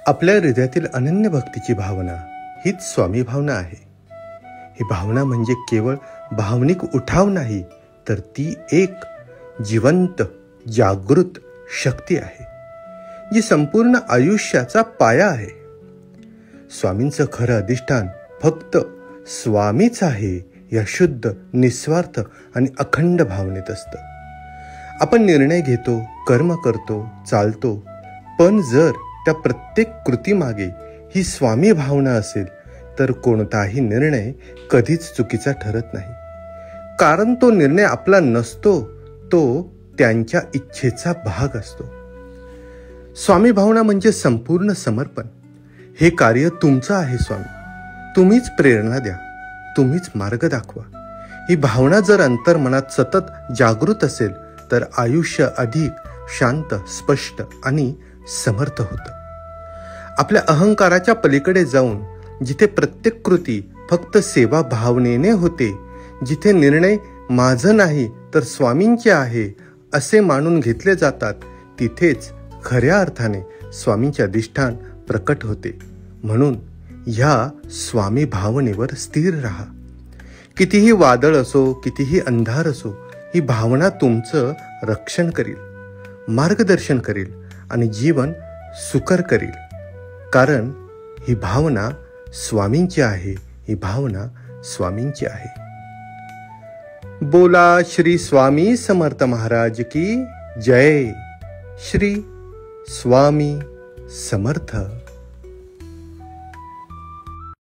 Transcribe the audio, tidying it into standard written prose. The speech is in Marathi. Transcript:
आपल्या हृदयातील अनन्य भक्तीची भावना हीच स्वामी भावना आहे. ही भावना म्हणजे केवळ भावनिक उठाव नाही, तर ती एक जिवंत जागृत शक्ती आहे, जी संपूर्ण आयुष्याचा पाया आहे. स्वामींचं खरं अधिष्ठान फक्त स्वामीच आहे या शुद्ध, निस्वार्थ आणि अखंड भावनेत असतं. आपण निर्णय घेतो, कर्म करतो, चालतो, पण जर त्या प्रत्येक कृतीमागे ही स्वामी भावना असेल तर कोणताही निर्णय कधीच चुकीचा ठरत नाही. कारण तो निर्णय आपला नसतो, तो त्यांच्या इच्छेचा भाग असतो. स्वामी भावना म्हणजे संपूर्ण समर्पण. हे कार्य तुमचं आहे स्वामी, तुम्हीच प्रेरणा द्या, तुम्हीच मार्ग दाखवा. ही भावना जर अंतर्मनात सतत जागृत असेल तर आयुष्य अधिक शांत, स्पष्ट आणि समर्थ होतं. आपल्या अहंकाराच्या पलीकडे जाऊन जिथे प्रत्येक कृती फक्त सेवा भावनेने होते, जिथे निर्णय माझं नाही तर स्वामींचे आहे असे मानून घेतले जातात, तिथेच खऱ्या अर्थाने स्वामींचे अधिष्ठान प्रकट होते. म्हणून ह्या स्वामी भावनेवर स्थिर राहा. कितीही वादळ असो, कितीही अंधार असो, ही भावना तुमचं रक्षण करील, मार्गदर्शन करील आणि जीवन सुकर करील. कारण ही भावना स्वामींची आहे, ही भावना स्वामींची आहे. बोला श्री स्वामी समर्थ महाराज की जय. श्री स्वामी समर्थ.